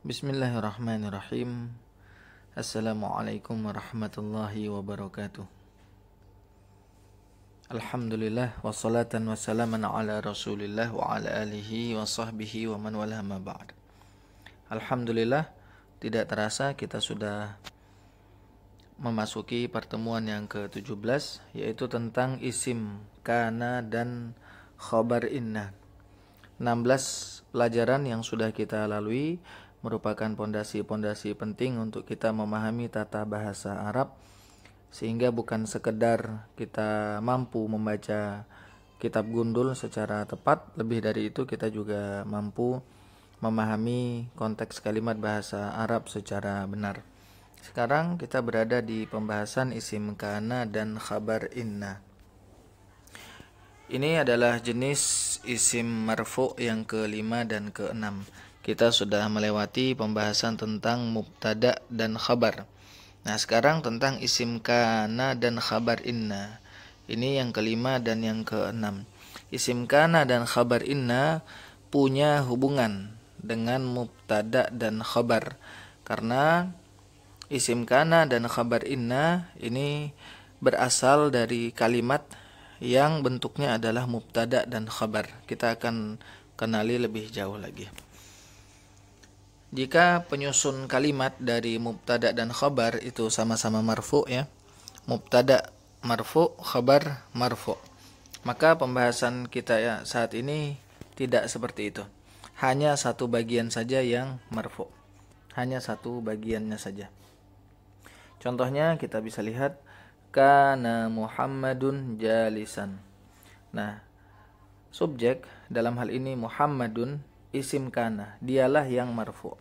Bismillahirrahmanirrahim. Assalamualaikum warahmatullahi wabarakatuh. Alhamdulillah wassalatan wassalaman ala Rasulillah wa ala alihi wa sahbihi wa man wala ma ba'd. Alhamdulillah, tidak terasa kita sudah memasuki pertemuan yang ke-17, yaitu tentang isim kana dan khabar inna. 16 pelajaran yang sudah kita lalui merupakan pondasi-pondasi penting untuk kita memahami tata bahasa Arab, sehingga bukan sekedar kita mampu membaca kitab gundul secara tepat, lebih dari itu kita juga mampu memahami konteks kalimat bahasa Arab secara benar. Sekarang kita berada di pembahasan isim kana dan khabar inna. Ini adalah jenis isim marfu yang ke-5 dan ke-6. Kita sudah melewati pembahasan tentang mubtada dan khabar. Nah, sekarang tentang isim kana dan khabar inna. Ini yang ke-5 dan yang ke-6. Isim kana dan khabar inna punya hubungan dengan mubtada dan khabar. Karena isim kana dan khabar inna ini berasal dari kalimat yang bentuknya adalah mubtada dan khabar. Kita akan kenali lebih jauh lagi. Jika penyusun kalimat dari mubtada dan khabar itu sama-sama marfu, ya, mubtada marfu, khabar marfu, maka pembahasan kita ya saat ini tidak seperti itu. Hanya satu bagian saja yang marfu, hanya satu bagiannya saja. Contohnya kita bisa lihat kana Muhammadun jalisan. Nah, subjek dalam hal ini Muhammadun, isim kana, dialah yang marfu.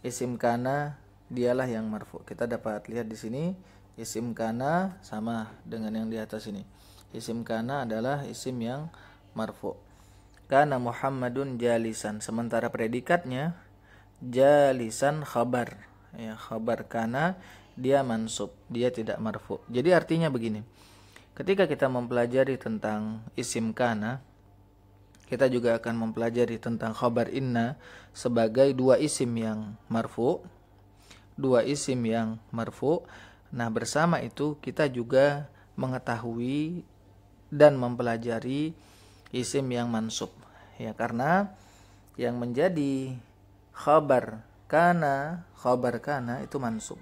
Isim kana dialah yang marfu. Kita dapat lihat di sini isim kana sama dengan yang di atas ini. Isim kana adalah isim yang marfu. Kana Muhammadun jalisan, sementara predikatnya jalisan khabar. Ya, khabar kana dia mansub, dia tidak marfu. Jadi artinya begini. Ketika kita mempelajari tentang isim kana, kita juga akan mempelajari tentang khabar inna sebagai dua isim yang marfu. Dua isim yang marfu. Nah, bersama itu kita juga mengetahui dan mempelajari isim yang mansub. Ya, karena yang menjadi khabar kana itu mansub.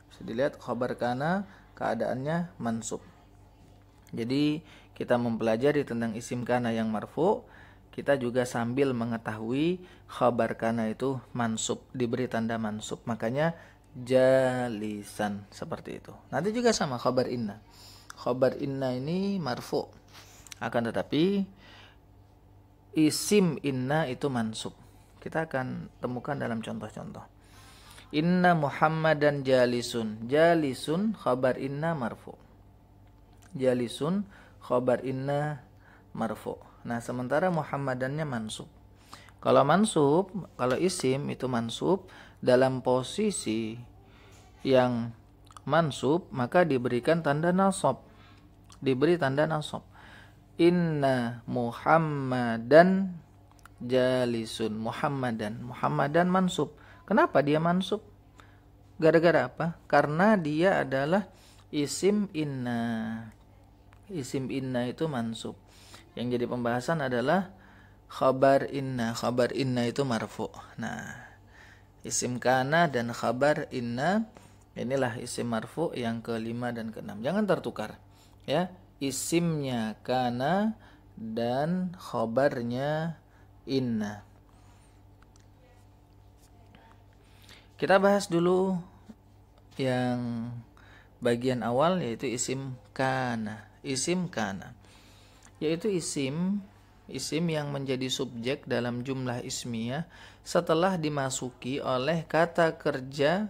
Bisa dilihat khabar kana keadaannya mansub. Jadi kita mempelajari tentang isim kana yang marfu, kita juga sambil mengetahui khabar kana itu mansub, diberi tanda mansub. Makanya jalisan, seperti itu. Nanti juga sama khabar inna. Khabar inna ini marfu, akan tetapi isim inna itu mansub. Kita akan temukan dalam contoh-contoh. Inna Muhammadan jalisun. Jalisun khabar inna marfu. Jalisun khabar inna marfu. Nah, sementara Muhammadannya mansub. Kalau mansub, kalau isim itu mansub dalam posisi yang mansub, maka diberikan tanda nasab. Diberi tanda nasab. Inna Muhammadan jalisun. Muhammadan mansub. Kenapa dia mansub? Gara-gara apa? Karena dia adalah isim inna. Isim inna itu mansub. Yang jadi pembahasan adalah khabar inna. Khabar inna itu marfu. Nah, isim kana dan khabar inna, inilah isim marfu yang ke-5 dan ke-6. Jangan tertukar, ya. Isimnya kana dan khabarnya inna. Kita bahas dulu yang bagian awal, yaitu isim kana. Isim kana yaitu isim yang menjadi subjek dalam jumlah ismiyah setelah dimasuki oleh kata kerja,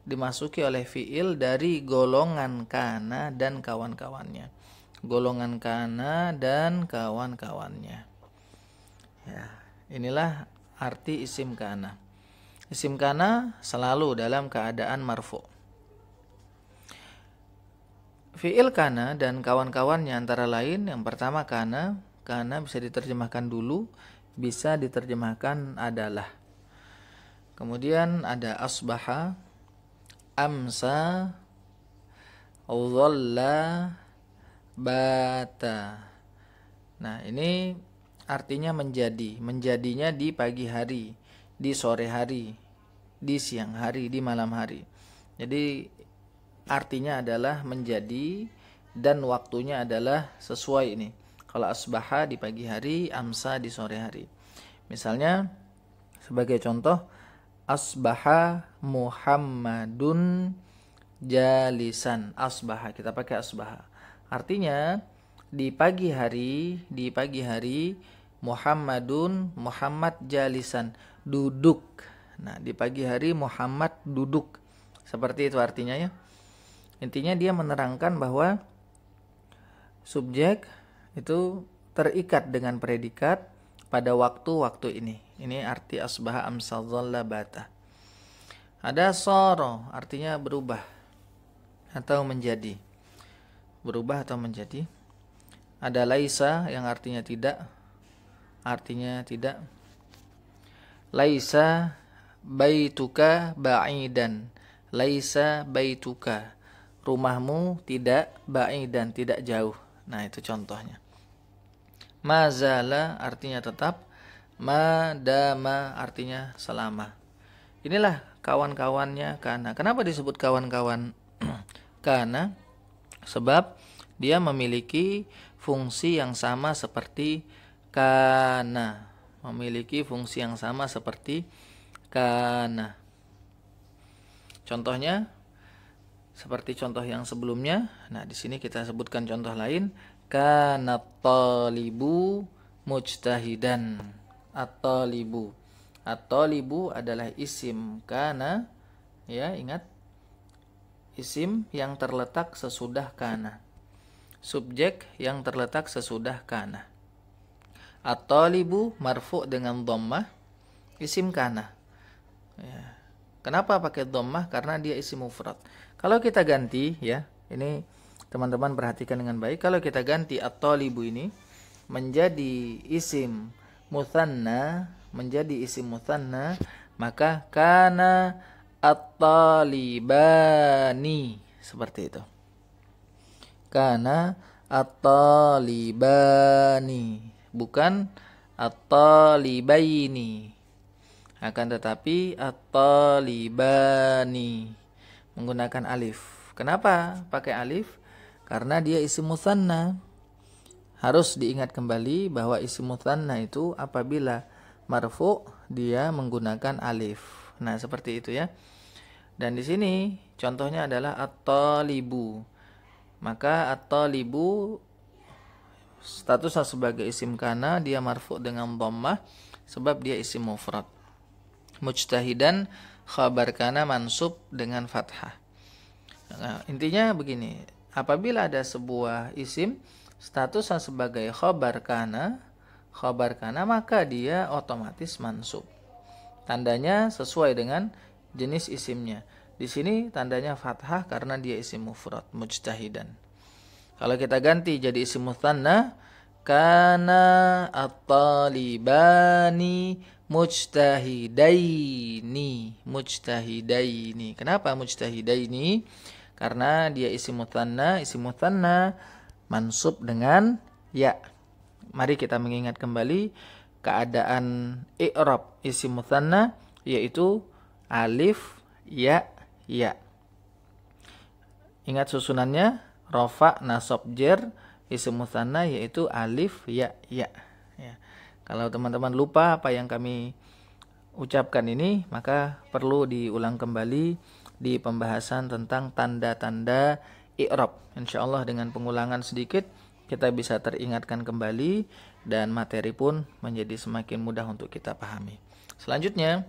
dimasuki oleh fiil dari golongan kana dan kawan-kawannya. Golongan kana dan kawan-kawannya. Ya, inilah arti isim kana. Isim kana selalu dalam keadaan marfu. Fi'il kana dan kawan-kawannya antara lain, yang pertama kana bisa diterjemahkan dulu, bisa diterjemahkan adalah. Kemudian ada asbaha, amsa, dhalla, bata. Nah, ini artinya menjadi. Menjadinya di pagi hari, di sore hari, di siang hari, di malam hari. Jadi artinya adalah menjadi dan waktunya adalah sesuai ini. Kalau asbaha di pagi hari, amsa di sore hari. Misalnya sebagai contoh, asbaha Muhammadun jalisan. Asbaha, kita pakai asbaha. Artinya di pagi hari Muhammadun, Muhammad jalisan, duduk. Nah, di pagi hari Muhammad duduk. Seperti itu artinya ya. Intinya dia menerangkan bahwa subjek itu terikat dengan predikat pada waktu-waktu ini. Ini arti asbaha, amsa, dhalla, bata. Ada soro, artinya berubah atau menjadi. Berubah atau menjadi. Ada laisa yang artinya tidak. Artinya tidak. Laisa baituka ba'idan. Laisa baituka. Rumahmu tidak ba'idan, tidak jauh. Nah, itu contohnya. Mazala artinya tetap. Madama artinya selama. Inilah kawan-kawannya kana. Kenapa disebut kawan-kawan kana? Sebab dia memiliki fungsi yang sama seperti kana. Memiliki fungsi yang sama seperti kana. Contohnya seperti contoh yang sebelumnya. Nah, di sini kita sebutkan contoh lain. Kana talibu mujtahidan. At-talibu. At-talibu adalah isim kana. Ya, ingat. Isim yang terletak sesudah kana. Subjek yang terletak sesudah kana. At-talibu marfu' dengan dhammah. Isim kana. Ya. Kenapa pakai dhammah? Karena dia isim mufrad. Kalau kita ganti, ya, ini teman-teman perhatikan dengan baik. Kalau kita ganti at-talibu ini menjadi isim mutsanna, maka kana at-talibani, seperti itu. Kana at-talibani, bukan at-talibaini. Akan tetapi at-talibani menggunakan alif. Kenapa pakai alif? Karena dia isim mutsanna. Harus diingat kembali bahwa isim mutsanna itu apabila marfu dia menggunakan alif. Nah, seperti itu ya. Dan di sini contohnya adalah at-talibu. Maka at-talibu statusnya sebagai isim kana, dia marfu dengan dhammah sebab dia isim mufrad. Mujtahidan khabar kana mansub dengan fathah. Nah, intinya begini, apabila ada sebuah isim statusnya sebagai khabar kana, maka dia otomatis mansub. Tandanya sesuai dengan jenis isimnya. Di sini tandanya fathah karena dia isim mufrad, mujtahidan. Kalau kita ganti jadi isim mutsanna, kana at-talibani mujtahidaini. Kenapa mujtahidaini? Karena dia isim mutsanna mansub dengan ya. Mari kita mengingat kembali keadaan i'rab isim mutsanna, yaitu alif ya ya. Ingat susunannya, rafa nasab jar isim mutsanna yaitu alif ya ya. Ya. Kalau teman-teman lupa apa yang kami ucapkan ini, maka perlu diulang kembali di pembahasan tentang tanda-tanda i'rab. Insyaallah dengan pengulangan sedikit kita bisa teringatkan kembali dan materi pun menjadi semakin mudah untuk kita pahami. Selanjutnya,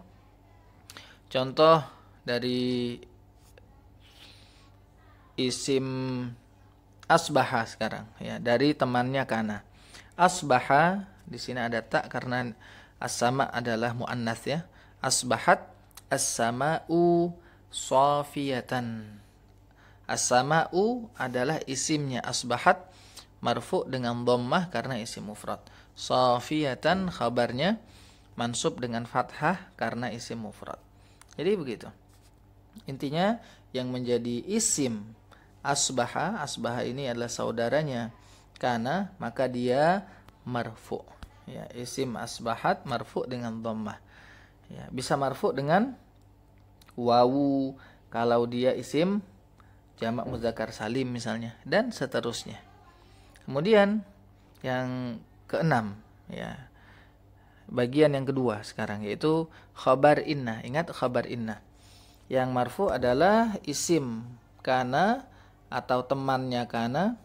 contoh dari isim asbaha sekarang, ya, dari temannya kana. Asbaha di sini ada tak karena as-sama adalah muannats ya. Asbahat as-sama'u shafiyatan. As-sama'u adalah isimnya asbahat marfu dengan dhammah karena isim mufrad. Shafiyatan khabarnya mansub dengan fathah karena isim mufrad. Jadi begitu. Intinya yang menjadi isim asbaha ini adalah saudaranya kana, maka dia marfu. Ya, isim asbahat marfu dengan dhammah. Ya, bisa marfu dengan wawu kalau dia isim jamak muzakkar salim misalnya, dan seterusnya. Kemudian yang keenam, ya, bagian yang kedua sekarang, yaitu khabar inna. Ingat khabar inna. Yang marfu adalah isim kana atau temannya kana,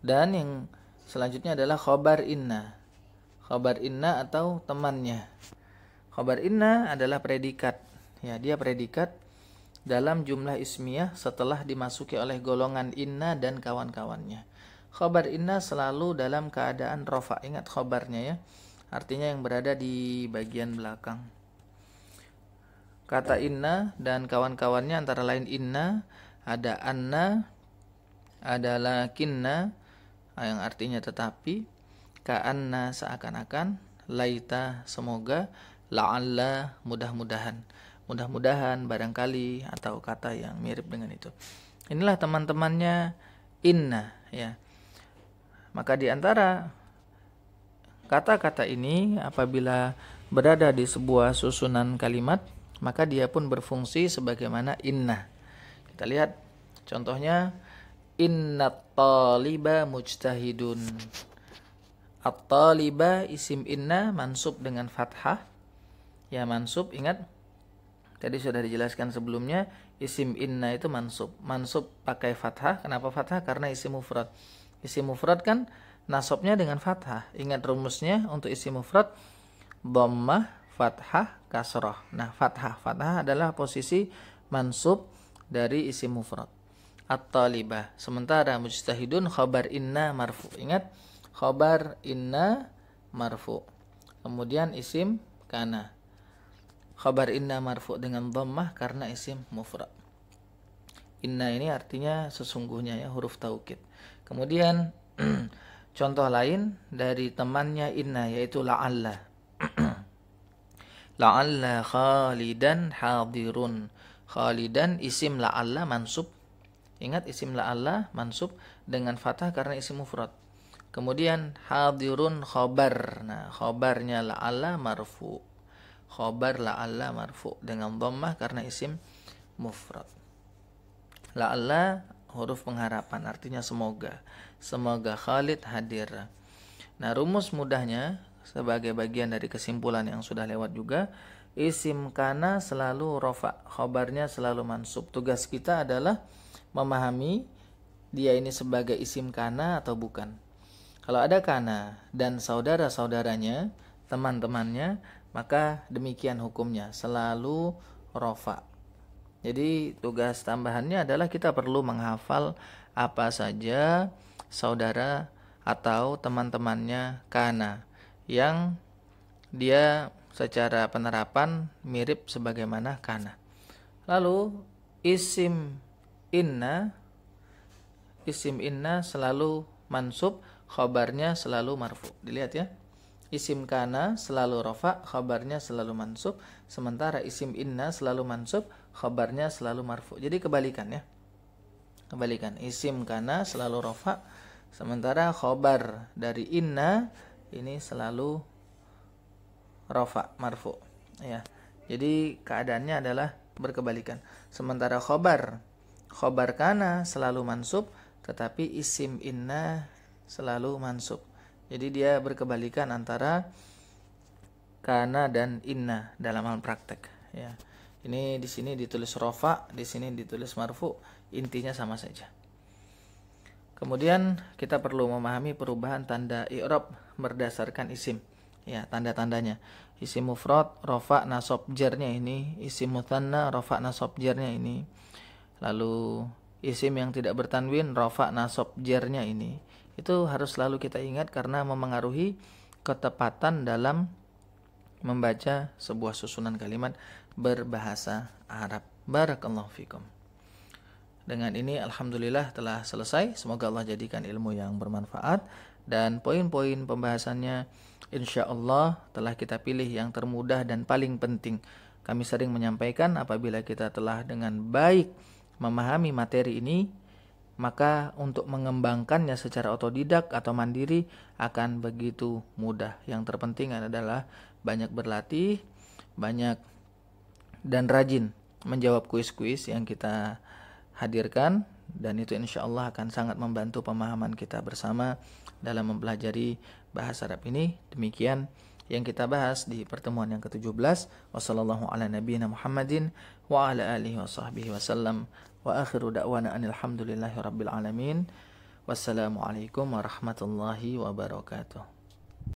dan yang selanjutnya adalah khabar inna. Khabar inna atau temannya. Khabar inna adalah predikat. Ya, dia predikat dalam jumlah ismiyah setelah dimasuki oleh golongan inna dan kawan-kawannya. Khabar inna selalu dalam keadaan rofa. Ingat khabarnya ya. Artinya yang berada di bagian belakang. Kata inna dan kawan-kawannya antara lain inna, ada anna, ada lakinna yang artinya tetapi, ka'anna seakan-akan, laita semoga, la'alla mudah-mudahan. Mudah-mudahan, barangkali, atau kata yang mirip dengan itu. Inilah teman-temannya inna, ya. Maka di antara kata-kata ini apabila berada di sebuah susunan kalimat, maka dia pun berfungsi sebagaimana inna. Kita lihat contohnya, innat taliba mujtahidun. At-taliba isim inna mansub dengan fathah. Ya, mansub, ingat tadi sudah dijelaskan sebelumnya, isim inna itu mansub. Mansub pakai fathah. Kenapa fathah? Karena isim mufrad. Isim mufrad kan nasabnya dengan fathah. Ingat rumusnya untuk isim mufrad, dhammah, fathah, kasrah. Nah, fathah adalah posisi mansub dari isim mufrad. At-talibah. Sementara mujtahidun khabar inna marfu. Ingat, khabar inna marfu. Kemudian isim kana. Khabar inna marfu dengan dhammah karena isim mufrad. Inna ini artinya sesungguhnya, ya, huruf taukid. Kemudian contoh lain dari temannya inna, yaitu la'alla. La'alla khalidan hadirun. Khalidan isim la'alla mansub. Ingat, isim la'alla mansub dengan fathah karena isim mufrad. Kemudian hadirun khobar. Nah, khobarnya la'alla marfu. Khobar la'alla marfu dengan dhammah karena isim mufrad. La'alla huruf pengharapan, artinya semoga. Semoga Khalid hadir. Nah, rumus mudahnya sebagai bagian dari kesimpulan yang sudah lewat juga, isim kana selalu rofa, khobarnya selalu mansub. Tugas kita adalah memahami dia ini sebagai isim kana atau bukan. Kalau ada kana dan saudara-saudaranya, teman-temannya, maka demikian hukumnya, selalu rofa. Jadi tugas tambahannya adalah kita perlu menghafal apa saja saudara atau teman-temannya kana yang dia secara penerapan mirip sebagaimana kana. Lalu isim inna selalu mansub, khabarnya selalu marfu. Dilihat ya. Isim kana selalu rafa, khabarnya selalu mansub, sementara isim inna selalu mansub, khabarnya selalu marfu. Jadi kebalikan ya. Kebalikan. Isim kana selalu rafa, sementara khabar dari inna ini selalu rafa, marfu. Ya. Jadi keadaannya adalah berkebalikan. Sementara khabar kana selalu mansub, tetapi isim inna selalu mansub. Jadi dia berkebalikan antara kana dan inna dalam hal praktek, ya. Ini di sini ditulis rafa, di sini ditulis marfu, intinya sama saja. Kemudian kita perlu memahami perubahan tanda i'rab berdasarkan isim. Ya, tanda-tandanya. Isim mufrad rafa nasab jarnya ini, isim mutsanna rafa nasab jarnya ini. Lalu isim yang tidak bertanwin rafa nasab jarnya ini. Itu harus selalu kita ingat karena memengaruhi ketepatan dalam membaca sebuah susunan kalimat berbahasa Arab. Barakallahu fikum. Dengan ini alhamdulillah telah selesai. Semoga Allah jadikan ilmu yang bermanfaat, dan poin-poin pembahasannya insyaallah telah kita pilih yang termudah dan paling penting Kami sering menyampaikan apabila kita telah dengan baik memahami materi ini, maka untuk mengembangkannya secara otodidak atau mandiri akan begitu mudah. Yang terpenting adalah banyak berlatih, banyak dan rajin menjawab kuis-kuis yang kita hadirkan, dan itu insya Allah akan sangat membantu pemahaman kita bersama dalam mempelajari bahasa Arab ini. Demikian yang kita bahas di pertemuan yang ke-17. Wassallallahu ala nabiyina Muhammadin wa ala alihi wa sahbihi wasallam. Wa akhiru da'wana anilhamdulillahi rabbil alamin. Wassalamualaikum warahmatullahi wabarakatuh.